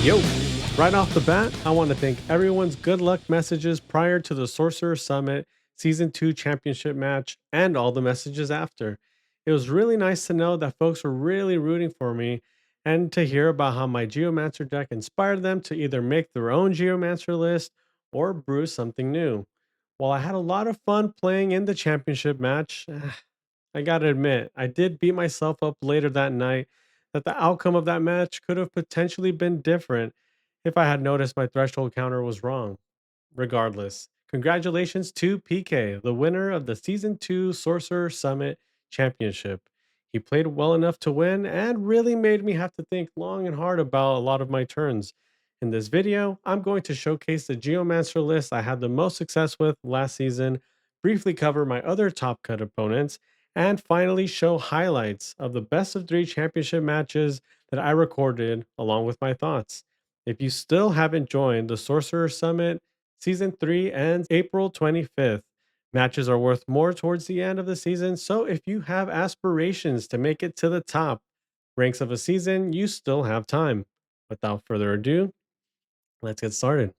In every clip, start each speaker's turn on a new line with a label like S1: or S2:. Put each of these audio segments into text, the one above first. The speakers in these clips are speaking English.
S1: Yo, right off the bat, I want to thank everyone's good luck messages prior to the Sorcerer Summit Season 2 Championship match and all the messages after. It was really nice to know that folks were really rooting for me and to hear about how my Geomancer deck inspired them to either make their own Geomancer list or brew something new. While I had a lot of fun playing in the championship match, I gotta admit, I did beat myself up later that night that the outcome of that match could have potentially been different if I had noticed my threshold counter was wrong. Regardless, congratulations to PK, the winner of the Season 2 Sorcerer Summit Championship. He played well enough to win and really made me have to think long and hard about a lot of my turns. In this video, I'm going to showcase the Geomancer list I had the most success with last season, briefly cover my other top cut opponents, and finally show highlights of the best of 3 championship matches that I recorded along with my thoughts. If you still haven't joined the Sorcerer Summit, Season 3 ends April 25th. Matches are worth more towards the end of the season, so if you have aspirations to make it to the top ranks of a season, you still have time. Without further ado, let's get started.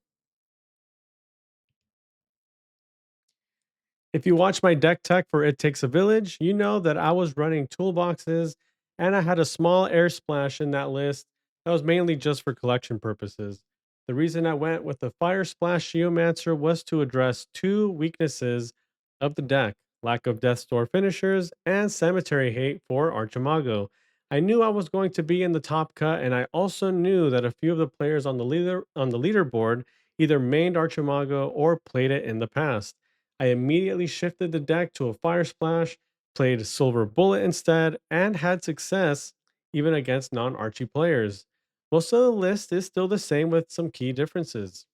S1: If you watch my deck tech for It Takes a Village, you know that I was running toolboxes and I had a small air splash in that list that was mainly just for collection purposes. The reason I went with the Fire Splash Geomancer was to address two weaknesses of the deck: lack of Death Door finishers and Cemetery Hate for Archimago. I knew I was going to be in the top cut, and I also knew that a few of the players on the leaderboard either mained Archimago or played it in the past. I immediately shifted the deck to a Fire Splash, played Silver Bullet instead, and had success even against non Archie players. Most of the list is still the same with some key differences.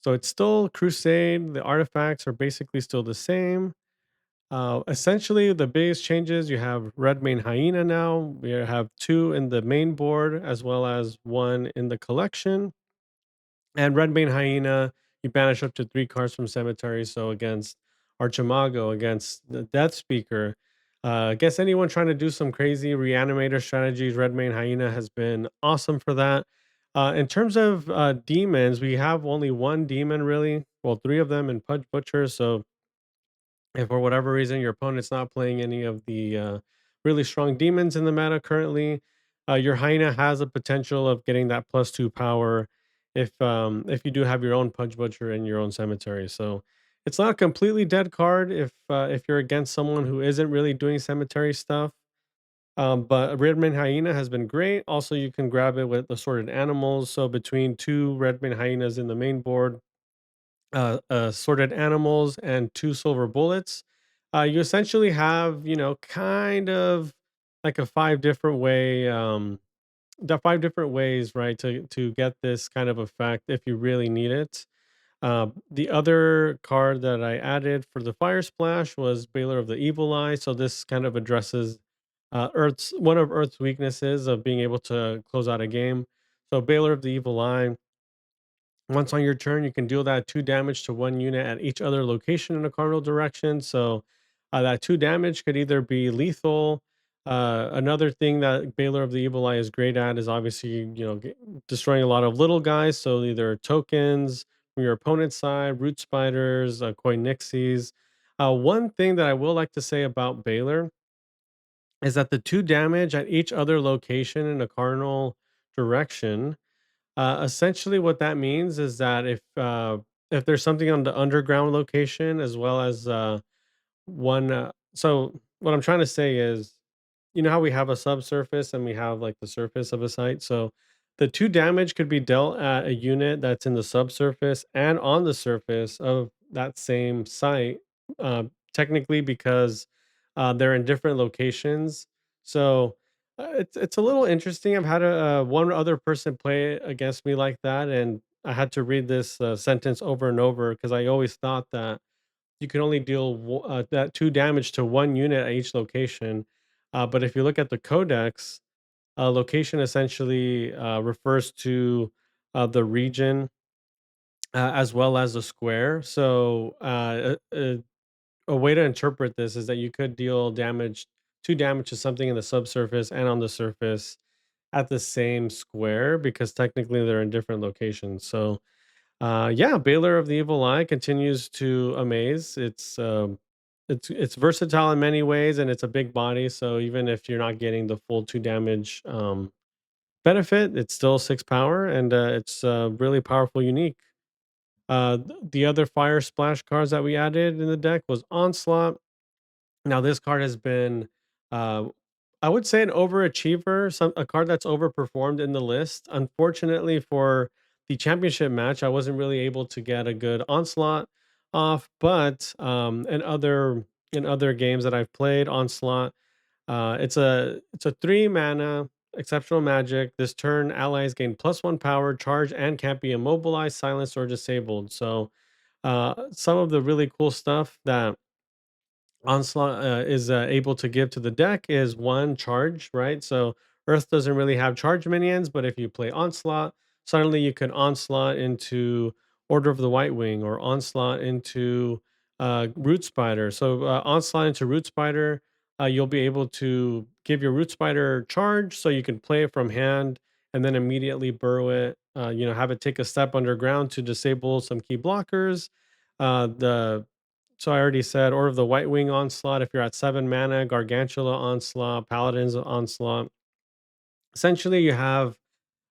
S1: So it's still Crusade, the artifacts are basically still the same. Essentially, the biggest changes you have Red Main Hyena now. We have two in the main board as well as one in the collection. And Redbane Hyena, you banish up to 3 cards from Cemetery. So against Archimago, against the Death Speaker, against anyone trying to do some crazy reanimator strategies, Redbane Hyena has been awesome for that. In terms of demons, we have only one demon really. Well, three of them in Pudge Butcher. So if for whatever reason your opponent's not playing any of the really strong demons in the meta currently, your hyena has a potential of getting that +2 power if you do have your own punch butcher and your own cemetery. So it's not a completely dead card if you're against someone who isn't really doing cemetery stuff. But Redman Hyena has been great. Also, you can grab it with assorted animals. So between two Redman Hyenas in the main board, sorted animals and two silver bullets, you essentially have, kind of like a the 5 different ways, right, to get this kind of effect if you really need it. The other card that I added for the fire splash was Baylor of the Evil Eye. So this kind of addresses Earth's one of Earth's weaknesses of being able to close out a game. So Baylor of the Evil Eye, once on your turn, you can deal that 2 damage to one unit at each other location in a cardinal direction. So that 2 damage could either be lethal. Another thing that Baylor of the Evil Eye is great at is obviously, destroying a lot of little guys. So either tokens from your opponent's side, root spiders, coin nixies. One thing that I will like to say about Baylor is that the 2 damage at each other location in a cardinal direction, essentially, what that means is that if there's something on the underground location as well as one, so what I'm trying to say is, you know how we have a subsurface and we have like the surface of a site. So the 2 damage could be dealt at a unit that's in the subsurface and on the surface of that same site. Technically, because they're in different locations. So it's a little interesting. I've had one other person play it against me like that, and I had to read this sentence over and over because I always thought that you can only deal that 2 damage to one unit at each location. But if you look at the codex, location essentially refers to the region as well as the square. So a way to interpret this is that you could deal 2 damage to something in the subsurface and on the surface. at the same square because technically they're in different locations. So, yeah, Baylor of the Evil Eye continues to amaze. It's versatile in many ways, and it's a big body. So even if you're not getting the full 2 damage benefit, it's still 6 power, and it's really powerful, unique. The other fire splash cards that we added in the deck was Onslaught. Now this card has been, uh, I would say, an overachiever, a card that's overperformed in the list. Unfortunately for the championship match, I wasn't really able to get a good onslaught off, but in other games that I've played, onslaught, it's a 3 mana exceptional magic. This turn, allies gain +1 power, charge, and can't be immobilized, silenced, or disabled. So some of the really cool stuff that Onslaught is able to give to the deck is one charge, right? So Earth doesn't really have charge minions, but if you play Onslaught, suddenly you can Onslaught into Order of the White Wing or Onslaught into Root Spider. So Onslaught into Root Spider, you'll be able to give your Root Spider charge, so you can play it from hand and then immediately burrow it. Have it take a step underground to disable some key blockers. The So I already said Order of the White Wing Onslaught. If you're at 7 mana, Gargantula Onslaught, Paladins Onslaught. Essentially, you have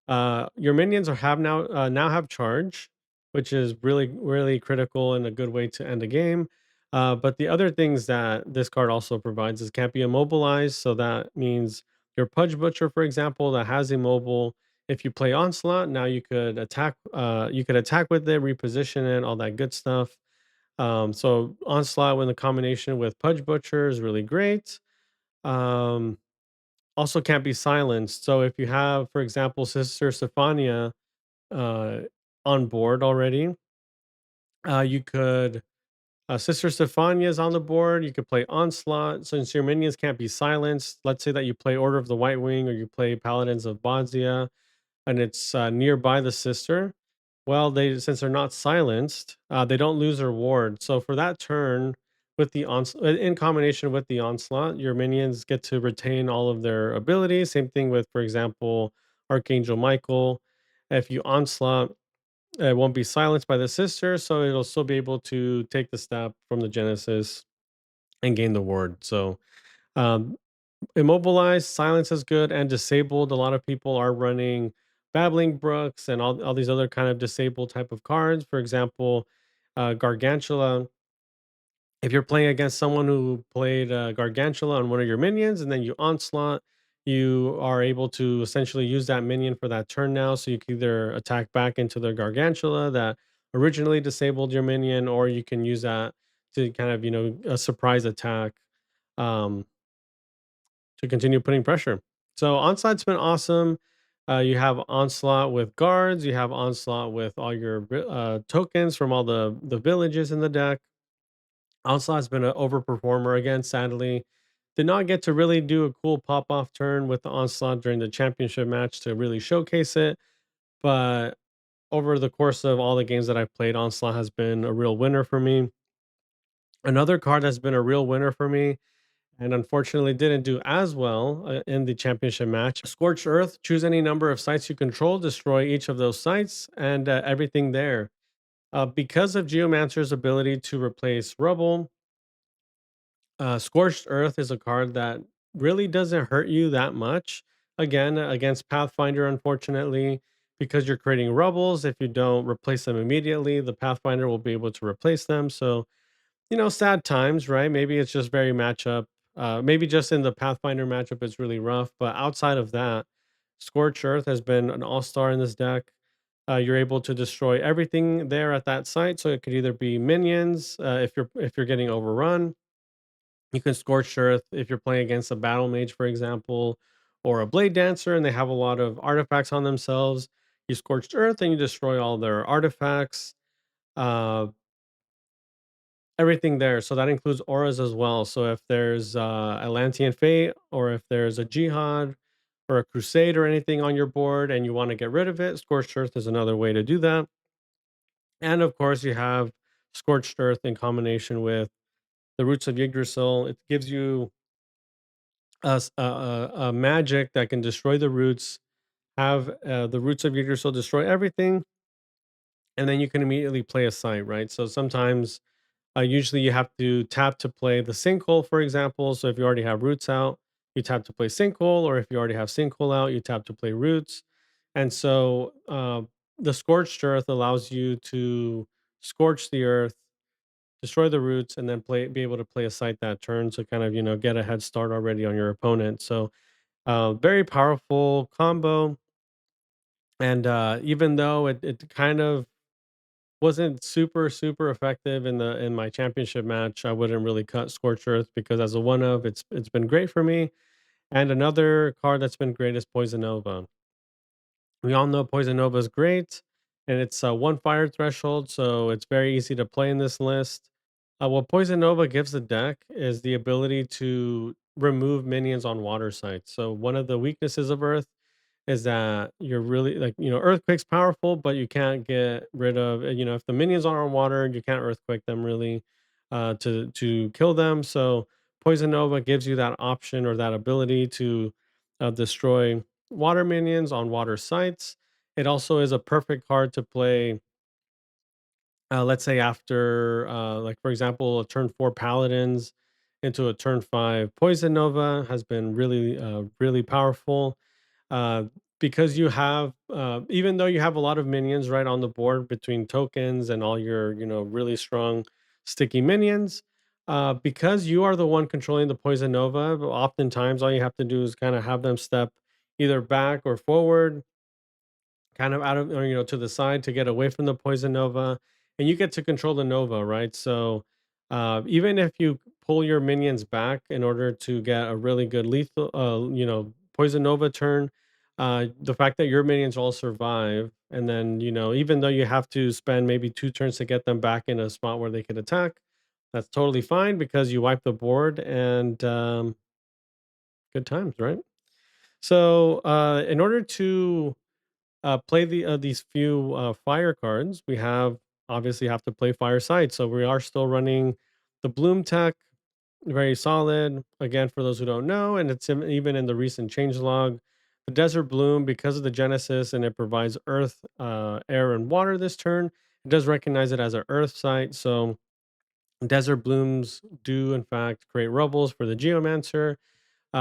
S1: your minions now have charge, which is really really critical and a good way to end a game. But the other things that this card also provides is can't be immobilized. So that means your Pudge Butcher, for example, that has immobile. If you play Onslaught, now you could attack. You could attack with it, reposition it, all that good stuff. So Onslaught in the combination with Pudge Butcher is really great. Um, Also can't be silenced. So if you have, for example, Sister Stephania uh, on board already, you could Sister Stephania is on the board. You could play Onslaught since your minions can't be silenced. Let's say that you play Order of the White Wing or you play Paladins of Bodzia and it's nearby the sister. Well, they since they're not silenced, they don't lose their ward. So for that turn, with the in combination with the onslaught, your minions get to retain all of their abilities. Same thing with, for example, Archangel Michael. If you onslaught, it won't be silenced by the sister, so it'll still be able to take the step from the Genesis and gain the ward. So um, immobilized, silence is good, and disabled. A lot of people are running Babbling Brooks and all these other kind of disabled type of cards. For example, Gargantula. If you're playing against someone who played Gargantula on one of your minions and then you onslaught, you are able to essentially use that minion for that turn now. So you can either attack back into their Gargantula that originally disabled your minion, or you can use that to kind of, a surprise attack. Um, to continue putting pressure. So Onslaught's been awesome. You have Onslaught with guards. You have Onslaught with all your tokens from all the villages in the deck. Onslaught's been an overperformer again. Sadly, did not get to really do a cool pop off turn with the Onslaught during the championship match to really showcase it. But over the course of all the games that I've played, Onslaught has been a real winner for me. Another card that's been a real winner for me and unfortunately didn't do as well in the championship match. Scorched Earth, choose any number of sites you control, destroy each of those sites and everything there. Because of Geomancer's ability to replace rubble, Scorched Earth is a card that really doesn't hurt you that much. Again, against Pathfinder, unfortunately, because you're creating rubbles, if you don't replace them immediately, the Pathfinder will be able to replace them. So sad times, right? Maybe it's just very matchup. Maybe just in the Pathfinder matchup, it's really rough. But outside of that, Scorch Earth has been an all-star in this deck. You're able to destroy everything there at that site. So it could either be minions if you're getting overrun. You can Scorch Earth if you're playing against a battle mage, for example, or a blade dancer, and they have a lot of artifacts on themselves. You Scorched Earth and you destroy all their artifacts. Uh, Everything there. So that includes auras as well. So if there's Atlantean Fate or if there's a Jihad or a Crusade or anything on your board and you want to get rid of it, Scorched Earth is another way to do that. And of course, you have Scorched Earth in combination with the Roots of Yggdrasil. It gives you a magic that can destroy the roots have the roots of Yggdrasil destroy everything, and then you can immediately play a site, right? So sometimes usually you have to tap to play the sinkhole, for example. So if you already have roots out, you tap to play sinkhole, or if you already have sinkhole out, you tap to play roots. And so the scorched earth allows you to scorch the earth, destroy the roots, and then be able to play a site that turn to kind of get a head start already on your opponent. So very powerful combo. And even though it kind of wasn't super effective in my championship match, I wouldn't really cut Scorched Earth because as a one of, it's been great for me. And another card that's been great is Poison Nova. We all know Poison Nova is great, and it's a one fire threshold, so it's very easy to play in this list. What Poison Nova gives the deck is the ability to remove minions on water sites. So one of the weaknesses of Earth is that you're really like, earthquake's powerful, but you can't get rid of, if the minions are on water, you can't earthquake them really to kill them. So Poison Nova gives you that option or that ability to destroy water minions on water sites. It also is a perfect card to play, let's say after, like for example, a turn four paladins into a turn five Poison Nova has been really powerful uh, because you have even though you have a lot of minions right on the board between tokens and all your really strong sticky minions. Because you are the one controlling the Poison Nova, oftentimes all you have to do is kind of have them step either back or forward, kind of out of, or to the side to get away from the Poison Nova, and you get to control the Nova, right? So even if you pull your minions back in order to get a really good lethal Poison Nova turn, the fact that your minions all survive, and then even though you have to spend maybe two turns to get them back in a spot where they could attack, that's totally fine because you wipe the board, and good times, right? So in order to play these few fire cards, we have to play fire sites. So we are still running the Bloom Tech, very solid. Again, for those who don't know, and even in the recent changelog, the Desert Bloom, because of the Genesis and it provides Earth, air, and water this turn, it does recognize it as an Earth site. So Desert Blooms do in fact create rubbles for the Geomancer.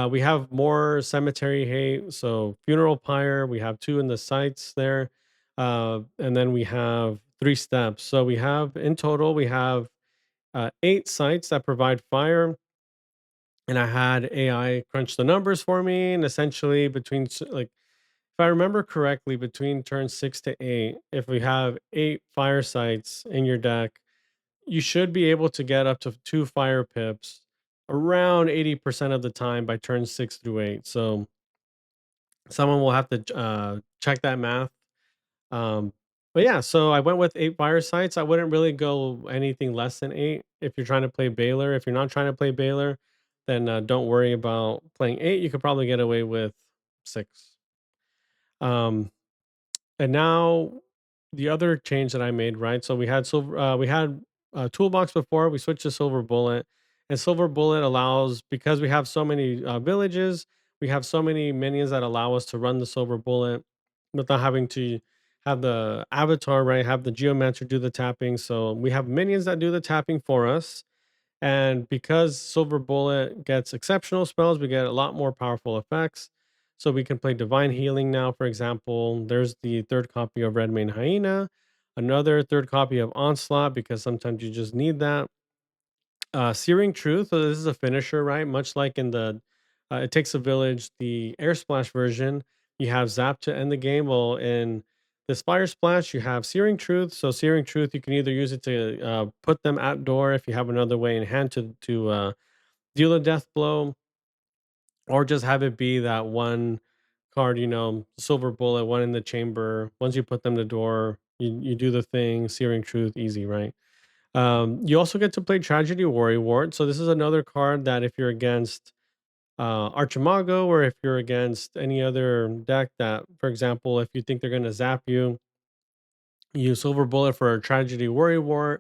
S1: We have more cemetery hate, so funeral pyre. We have two in the sites there, and then we have three steps. So we have in total we have eight sites that provide fire, and I had AI crunch the numbers for me, and essentially like if I remember correctly, between turns 6 to 8, if we have eight fire sites in your deck, you should be able to get up to two fire pips around 80% of the time by turn 6 through 8. So someone will have to check that math. Um, but yeah, so I went with eight fire sites. I wouldn't really go anything less than eight if you're trying to play Baylor. If you're not trying to play Baylor, then don't worry about playing eight. You could probably get away with six. Um, and now the other change that I made, right? So we had toolbox before. We switched to silver bullet, and silver bullet allows, because we have so many villages, we have so many minions that allow us to run the silver bullet without having to have the avatar, right? Have the geomancer do the tapping. So we have minions that do the tapping for us, and because Silver Bullet gets exceptional spells, we get a lot more powerful effects. So we can play Divine Healing now, for example. There's the third copy of Red Mane Hyena, another third copy of Onslaught, because sometimes you just need that. Searing Truth, so this is a finisher, right? Much like in the It Takes a Village, the Air Splash version, you have Zap to end the game. Well, in this Fire Splash, you have Searing Truth. So Searing Truth, you can either use it to put them at door if you have another way in hand to deal a death blow, or just have it be that one card, Silver Bullet, one in the chamber. Once you put them to door, you do the thing, Searing Truth, easy, right? You also get to play Tragedy Worrywart. So this is another card that if you're against Archimago, or if you're against any other deck that, for example, if you think they're going to zap you, use Silver Bullet for a Tragedy Worrywart,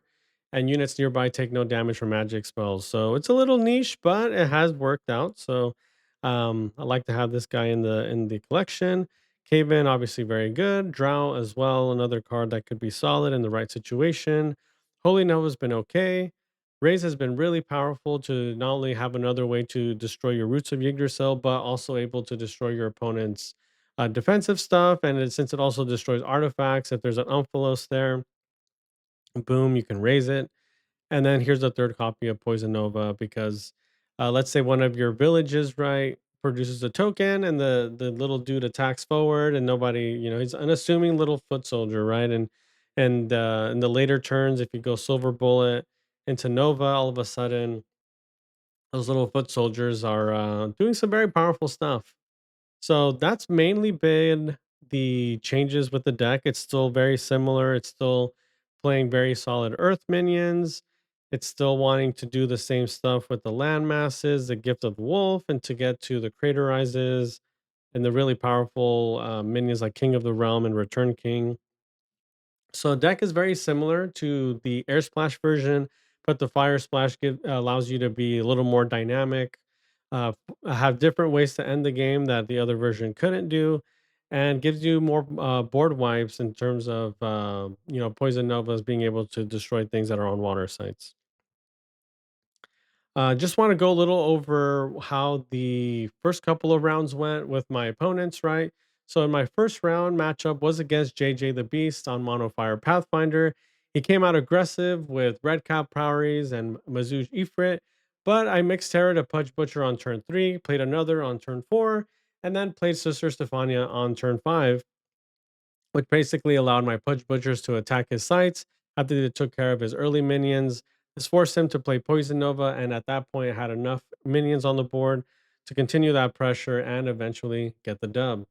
S1: and units nearby take no damage from magic spells. So it's a little niche, but it has worked out. So I like to have this guy in the collection. Cave In, obviously very good. Drow as well, another card that could be solid in the right situation. Holy Nova's been okay. Raise has been really powerful to not only have another way to destroy your Roots of Yggdrasil, but also able to destroy your opponent's defensive stuff. And since it also destroys artifacts, if there's an Umphalos there, boom, you can raise it. And then here's the third copy of Poison Nova because let's say one of your villages, right, produces a token and the little dude attacks forward and nobody, he's unassuming little foot soldier, right? And in the later turns, if you go Silver Bullet into Nova, all of a sudden those little foot soldiers are doing some very powerful stuff. So that's mainly been the changes with the deck. It's still very similar. It's still playing very solid Earth minions. It's still wanting to do the same stuff with the land masses, the Gift of the Wolf, and to get to the Craterizes and the really powerful minions like King of the Realm and Return King. So deck is very similar to the Air Splash version, but the Fire Splash allows you to be a little more dynamic, have different ways to end the game that the other version couldn't do, and gives you more board wipes in terms of Poison Novas being able to destroy things that are on water sites. Just want to go a little over how the first couple of rounds went with my opponents, right? So in my first round matchup was against JJ the Beast on Mono-Fire Pathfinder. He came out aggressive with Red Cap Prowries and Mazuj Ifrit, but I mixed Terra to Pudge Butcher on turn 3, played another on turn 4, and then played Sister Stephania on turn 5, which basically allowed my Pudge Butchers to attack his sites after they took care of his early minions. This forced him to play Poison Nova, and at that point, had enough minions on the board to continue that pressure and eventually get the dub.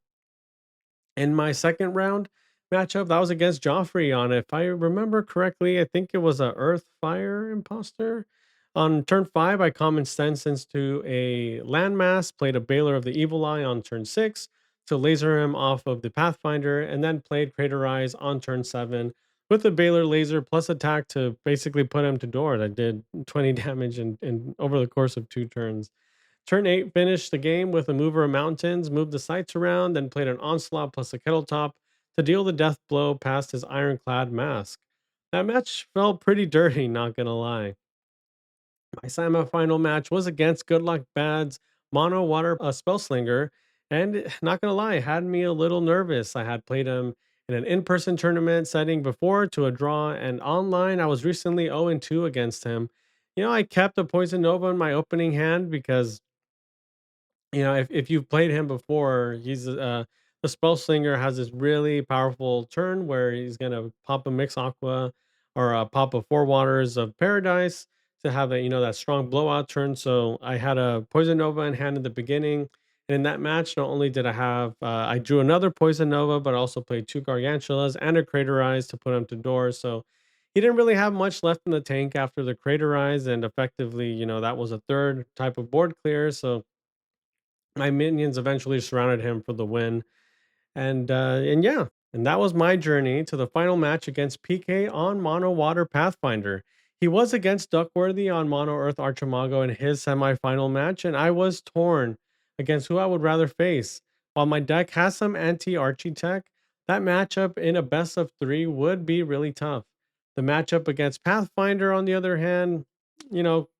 S1: In my second round matchup, that was against Joffrey on, if I remember correctly, I think it was a Earth Fire imposter. On turn 5, I common Stensons to a landmass, played a Baylor of the Evil Eye on turn 6 to laser him off of the Pathfinder, and then played Craterize on turn 7 with the Baylor laser plus attack to basically put him to door. That did 20 damage in over the course of 2 turns. Turn 8 finished the game with a mover of mountains, moved the sights around, then played an onslaught plus a kettle top to deal the death blow past his ironclad mask. That match felt pretty dirty, not gonna lie. My semifinal match was against Good Luck Bad's Mono-Water Spellslinger, and not gonna lie, it had me a little nervous. I had played him in an in-person tournament setting before to a draw, and online I was recently 0-2 against him. I kept a Poison Nova in my opening hand because if you've played him before, the spell slinger has this really powerful turn where he's gonna pop a mix aqua or pop a four waters of paradise to have that strong blowout turn. So I had a poison nova in hand in the beginning, and in that match, not only did I drew another poison nova, but I also played two gargantulas and a craterize to put him to doors. So he didn't really have much left in the tank after the craterize, and effectively, that was a third type of board clear. So my minions eventually surrounded him for the win. And yeah, and that was my journey to the final match against PK on Mono Water Pathfinder. He was against Duckworthy on Mono Earth Archimago in his semifinal match, and I was torn against who I would rather face. While my deck has some anti Archie tech, that matchup in a best of three would be really tough. The matchup against Pathfinder, on the other hand,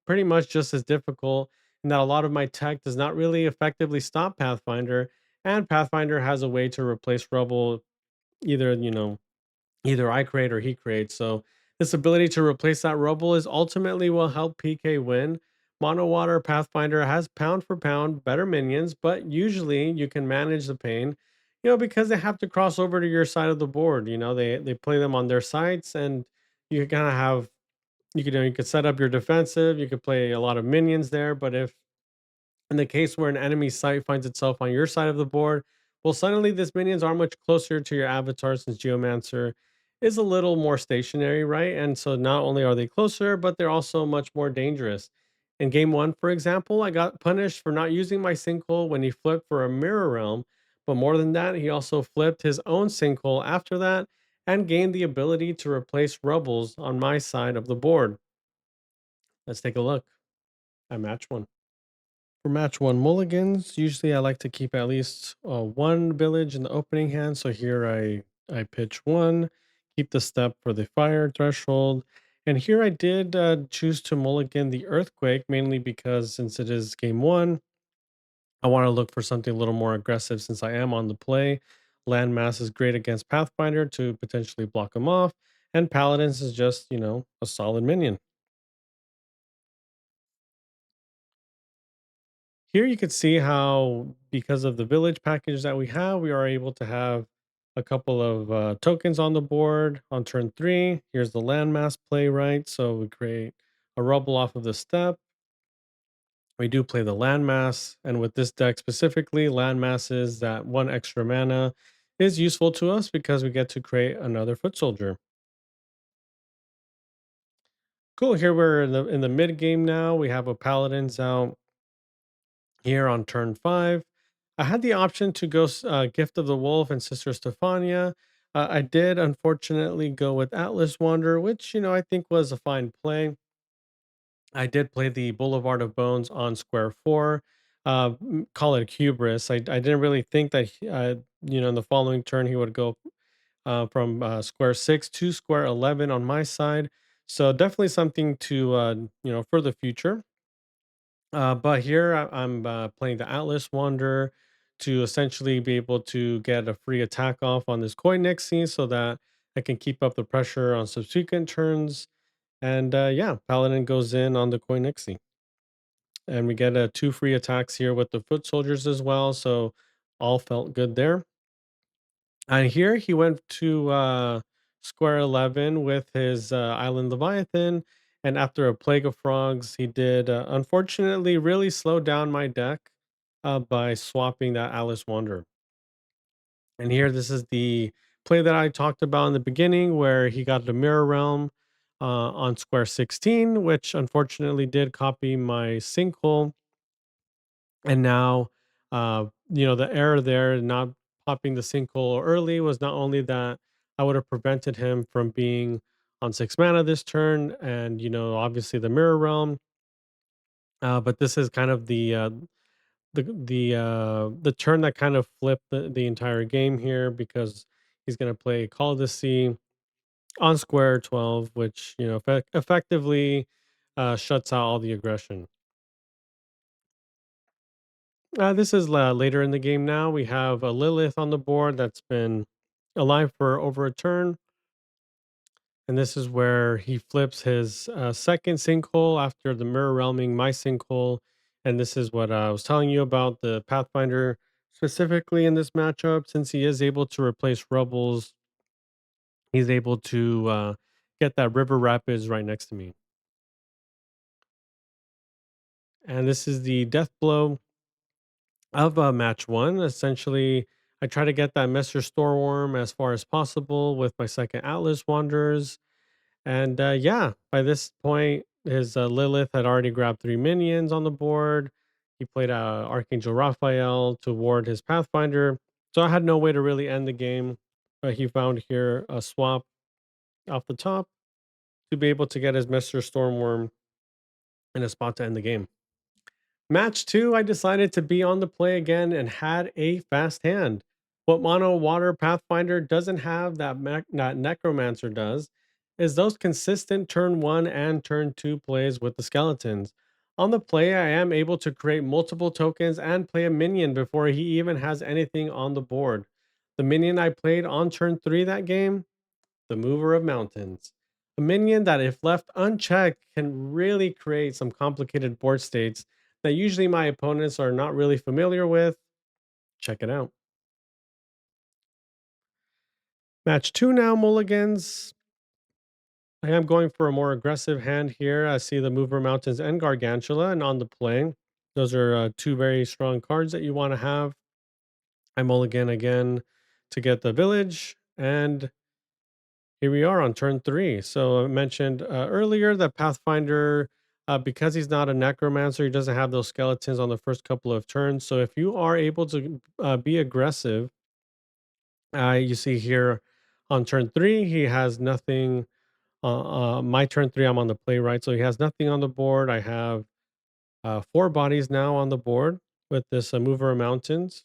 S1: pretty much just as difficult, in that a lot of my tech does not really effectively stop Pathfinder, and Pathfinder has a way to replace rubble, either, either I create or he creates. So this ability to replace that rubble is ultimately will help PK win. Mono Water Pathfinder has pound for pound better minions, but usually you can manage the pain, because they have to cross over to your side of the board. They play them on their sites, and you kind of have you could set up your defensive, you could play a lot of minions there, but if in the case where an enemy site finds itself on your side of the board, well, suddenly these minions are much closer to your avatar since Geomancer is a little more stationary, right? And so not only are they closer, but they're also much more dangerous. In game one, for example, I got punished for not using my sinkhole when he flipped for a mirror realm. But more than that, he also flipped his own sinkhole after that and gained the ability to replace rubbles on my side of the board. Let's take a look at match one. For match one mulligans, usually I like to keep at least one village in the opening hand. So here I pitch one, keep the step for the fire threshold. And here I did choose to mulligan the earthquake, mainly because since it is game one, I want to look for something a little more aggressive since I am on the play. Landmass is great against Pathfinder to potentially block him off. And Paladins is just, a solid minion. Here you can see how, because of the village package that we have, we are able to have a couple of tokens on the board on turn three. Here's the landmass play, right? So we create a rubble off of the step. We do play the landmass, and with this deck specifically, landmasses that one extra mana is useful to us because we get to create another foot soldier. Cool. Here we're in the mid game now. We have a paladins out here on turn five. I had the option to go Gift of the Wolf and Sister Stephania. I did unfortunately go with Atlas Wander, which I think was a fine play. I did play the Boulevard of Bones on square four. Call it hubris. I didn't really think that in the following turn he would go from square six to square 11 on my side. So definitely something to for the future. But here I'm playing the Atlas Wanderer to essentially be able to get a free attack off on this Koi Nixie so that I can keep up the pressure on subsequent turns. And yeah, Paladin goes in on the Koi Nixie. And we get two free attacks here with the foot soldiers as well. So all felt good there. And here he went to square 11 with his Island Leviathan. And after a Plague of Frogs, he did unfortunately really slow down my deck by swapping that Alice Wonder. And here, this is the play that I talked about in the beginning, where he got the Mirror Realm on square 16, which unfortunately did copy my sinkhole. And now, the error there, not popping the sinkhole early, was not only that I would have prevented him from being on 6 mana this turn, and obviously the Mirror Realm. But this is kind of the turn that kind of flipped the entire game here because he's going to play Call of the Sea on square 12, which effectively shuts out all the aggression. This is later in the game now. We have a Lilith on the board that's been alive for over a turn. And this is where he flips his second sinkhole after the mirror realming my sinkhole. And this is what I was telling you about the Pathfinder specifically in this matchup. Since he is able to replace Rubbles, he's able to get that River Rapids right next to me. And this is the death blow of match one. Essentially, I try to get that Messer Storeworm as far as possible with my second Atlas Wanderers. And yeah, by this point, his Lilith had already grabbed 3 minions on the board. He played Archangel Raphael to ward his Pathfinder. So I had no way to really end the game. But he found here a swap off the top to be able to get his Messer Stormworm in a spot to end the game. Match two, I decided to be on the play again and had a fast hand. What Mono-Water Pathfinder doesn't have that Necromancer does is those consistent turn one and turn two plays with the skeletons. On the play, I am able to create multiple tokens and play a minion before he even has anything on the board. The minion I played on turn three that game, the Mover of Mountains. A minion that, if left unchecked, can really create some complicated board states that usually my opponents are not really familiar with. Check it out. Match two now, Mulligans. I am going for a more aggressive hand here. I see the Mover Mountains and Gargantula, and on the play, those are two very strong cards that you want to have. I mulligan again to get the village, and here we are on turn three. So I mentioned earlier that Pathfinder, because he's not a necromancer, he doesn't have those skeletons on the first couple of turns. So if you are able to be aggressive, you see here on turn three, he has nothing. My turn three, I'm on the play, right? So he has nothing on the board. I have four bodies now on the board with this mover mountains,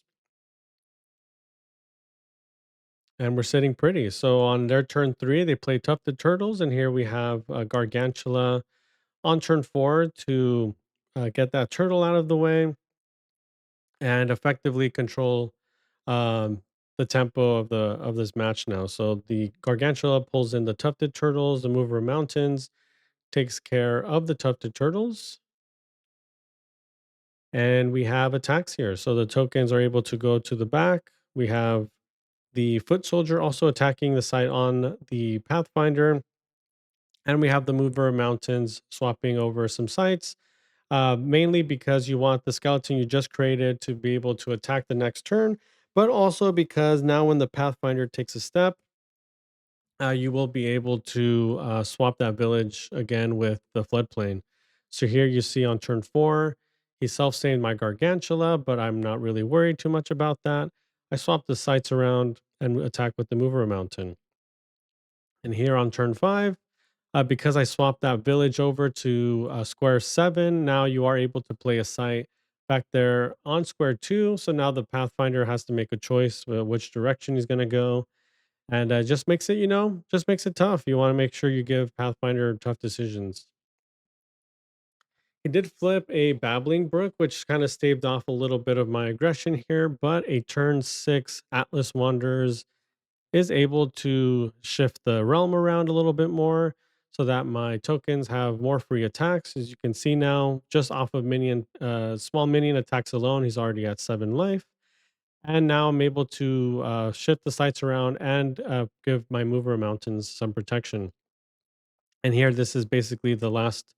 S1: and we're sitting pretty. So on their turn three, they play Tufted Turtles, and here we have Gargantula on turn four to get that turtle out of the way and effectively control um, the tempo of this match now. So the Gargantula pulls in the Tufted Turtles, the Mover Mountains takes care of the Tufted Turtles, and we have attacks here. So the tokens are able to go to the back. We have the Foot Soldier also attacking the side on the Pathfinder, and we have the Mover Mountains swapping over some sites. Mainly because you want the skeleton you just created to be able to attack the next turn, but also because now when the Pathfinder takes a step, you will be able to swap that village again with the floodplain. So here you see on turn four, he self-stained my Gargantula, but I'm not really worried too much about that. I swap the sites around and attack with the Mover Mountain. And here on turn five, because I swapped that village over to square seven, now you are able to play a site back there on square two. So now the Pathfinder has to make a choice which direction he's going to go. And just makes it, just makes it tough. You want to make sure you give Pathfinder tough decisions. He did flip a Babbling Brook, which kind of staved off a little bit of my aggression here, but a turn six Atlas Wanderers is able to shift the realm around a little bit more so that my tokens have more free attacks. As you can see now, just off of small minion attacks alone, he's already at 7 life. And now I'm able to shift the sites around and give my mover mountains some protection. And here, this is basically the last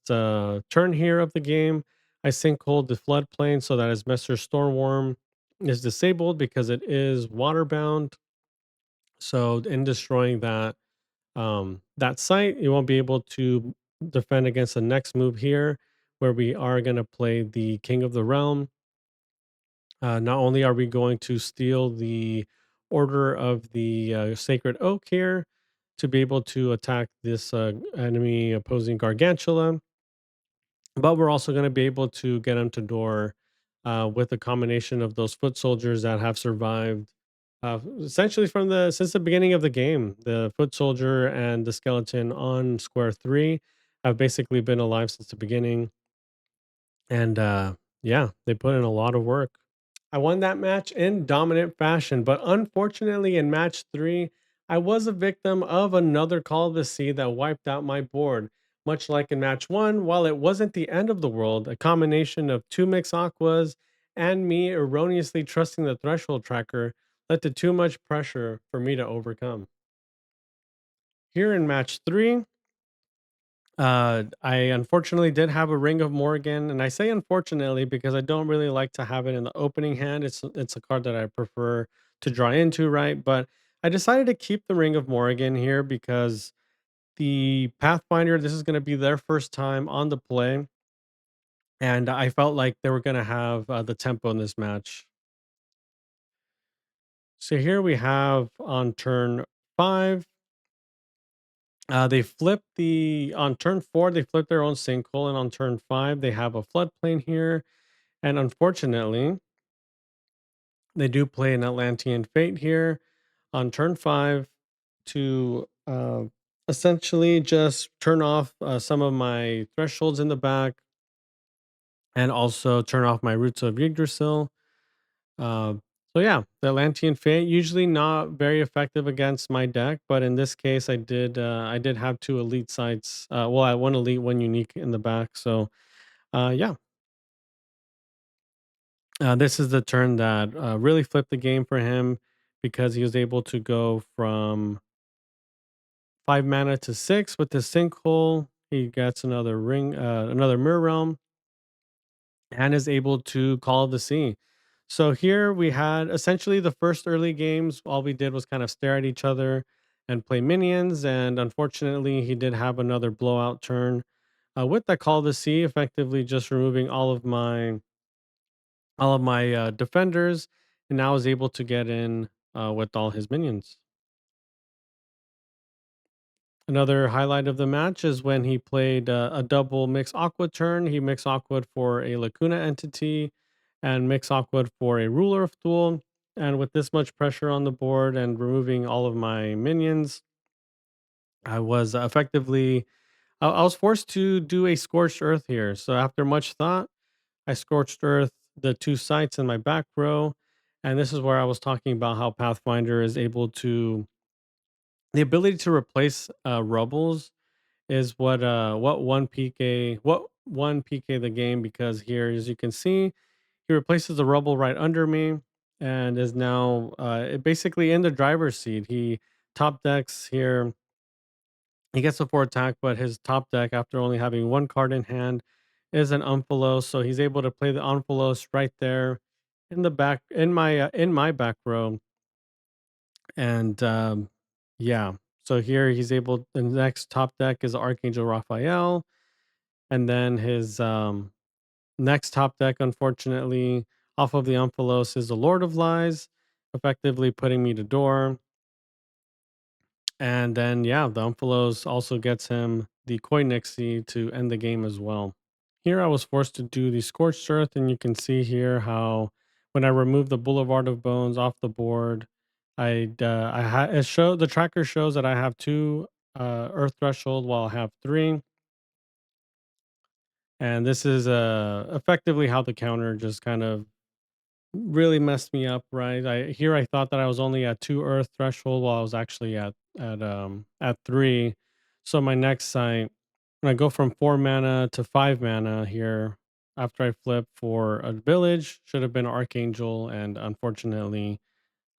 S1: turn here of the game. I sinkhole the floodplain so that as Messer Stormworm is disabled because it is waterbound. So in destroying that site, you won't be able to defend against the next move here, where we are going to play the King of the Realm. Not only are we going to steal the Order of the Sacred Oak here to be able to attack this enemy opposing Gargantula, but we're also going to be able to get him to door with a combination of those foot soldiers that have survived essentially from the since the beginning of the game. The foot soldier and the skeleton on square three have basically been alive since the beginning, and yeah, they put in a lot of work. I won that match in dominant fashion, but unfortunately, in match three, I was a victim of another Call of the Sea that wiped out my board. Much like in match one, while it wasn't the end of the world, a combination of two mixed aquas and me erroneously trusting the threshold tracker led to too much pressure for me to overcome. Here in match three, I unfortunately did have a Ring of Morgan, and I say unfortunately because I don't really like to have it in the opening hand. It's a card that I prefer to draw into, right? But I decided to keep the Ring of Morgan here because the Pathfinder, this is going to be their first time on the play, and I felt like they were going to have the tempo in this match. So here we have on turn five. They flip the on turn four. They flip their own sinkhole, and on turn five, they have a floodplain here. And unfortunately, they do play an Atlantean Fate here on turn five to essentially just turn off some of my thresholds in the back and also turn off my Roots of Yggdrasil. Uh, so yeah, the Atlantean Fate usually not very effective against my deck, but in this case, I did have two elite sites. Well, I one elite, one unique in the back. So yeah, this is the turn that really flipped the game for him because he was able to go from 5 mana to six with the sinkhole. He gets another another mirror realm, and is able to call the sea. So here we had essentially the first early games. All we did was kind of stare at each other and play minions. And unfortunately, he did have another blowout turn with that call the sea, effectively just removing all of my defenders, and now is able to get in with all his minions. Another highlight of the match is when he played a double mix aqua turn. He mix aqua for a Lacuna entity and mix aqua for a Ruler of Thule. And with this much pressure on the board and removing all of my minions, I was effectively I was forced to do a scorched earth here. So after much thought, I scorched earth the two sites in my back row, and this is where I was talking about how Pathfinder is able to the ability to replace rubbles is what one PK the game, because here, as you can see, he replaces the rubble right under me and is now basically in the driver's seat. He top decks here. He gets a 4 attack, but his top deck, after only having one card in hand, is an Umphalos. So he's able to play the Umphalos right there in the back in my back row. And yeah, so here he's able. The next top deck is Archangel Raphael, and then his next top deck, unfortunately, off of the Umphalos is the Lord of Lies, effectively putting me to door. And then, yeah, the Umphalos also gets him the Koinixie to end the game as well. Here, I was forced to do the Scorched Earth, and you can see here how when I remove the Boulevard of Bones off the board, it show the tracker shows that I have two Earth Threshold while I have three, and this is effectively how the counter just kind of really messed me up, right? I thought that I was only at 2 earth threshold while I was actually at 3. So my next site, when I go from 4 mana to 5 mana here after I flip for a village, should have been Archangel, and unfortunately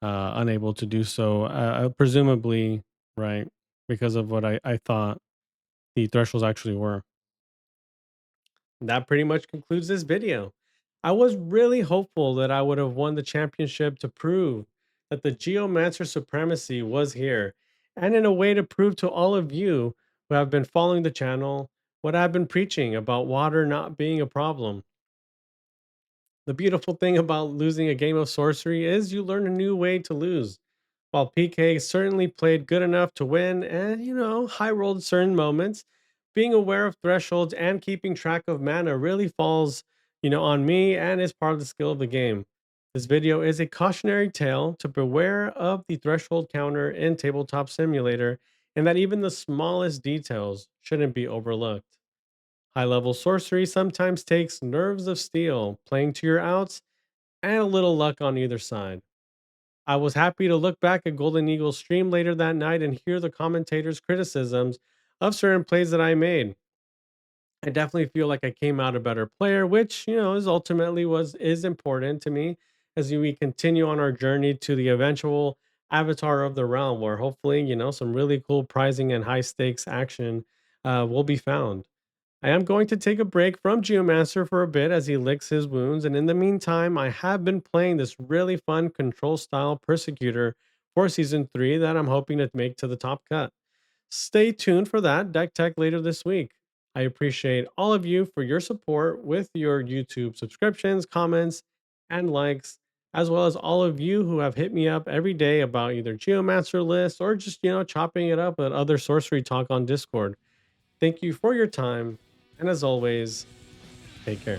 S1: unable to do so. Presumably, right, because of what I thought the thresholds actually were. That pretty much concludes this video. I was really hopeful that I would have won the championship to prove that the Geomancer supremacy was here, and in a way to prove to all of you who have been following the channel what I've been preaching about water not being a problem. The beautiful thing about losing a game of sorcery is you learn a new way to lose. While PK certainly played good enough to win and, high rolled certain moments, being aware of thresholds and keeping track of mana really falls, on me and is part of the skill of the game. This video is a cautionary tale to beware of the threshold counter in Tabletop Simulator, and that even the smallest details shouldn't be overlooked. High level sorcery sometimes takes nerves of steel, playing to your outs, and a little luck on either side. I was happy to look back at Golden Eagle's stream later that night and hear the commentators' criticisms of certain plays that I made. I definitely feel like I came out a better player, which, is ultimately is important to me as we continue on our journey to the eventual avatar of the realm, where hopefully, some really cool prizing and high stakes action will be found. I am going to take a break from Geomancer for a bit as he licks his wounds, and in the meantime, I have been playing this really fun control style Persecutor for Season 3 that I'm hoping to make to the top cut. Stay tuned for that deck tech later this week. I appreciate all of you for your support with your YouTube subscriptions, comments, and likes, as well as all of you who have hit me up every day about either Geomancer lists or just, chopping it up with other sorcery talk on Discord. Thank you for your time, and as always, take care.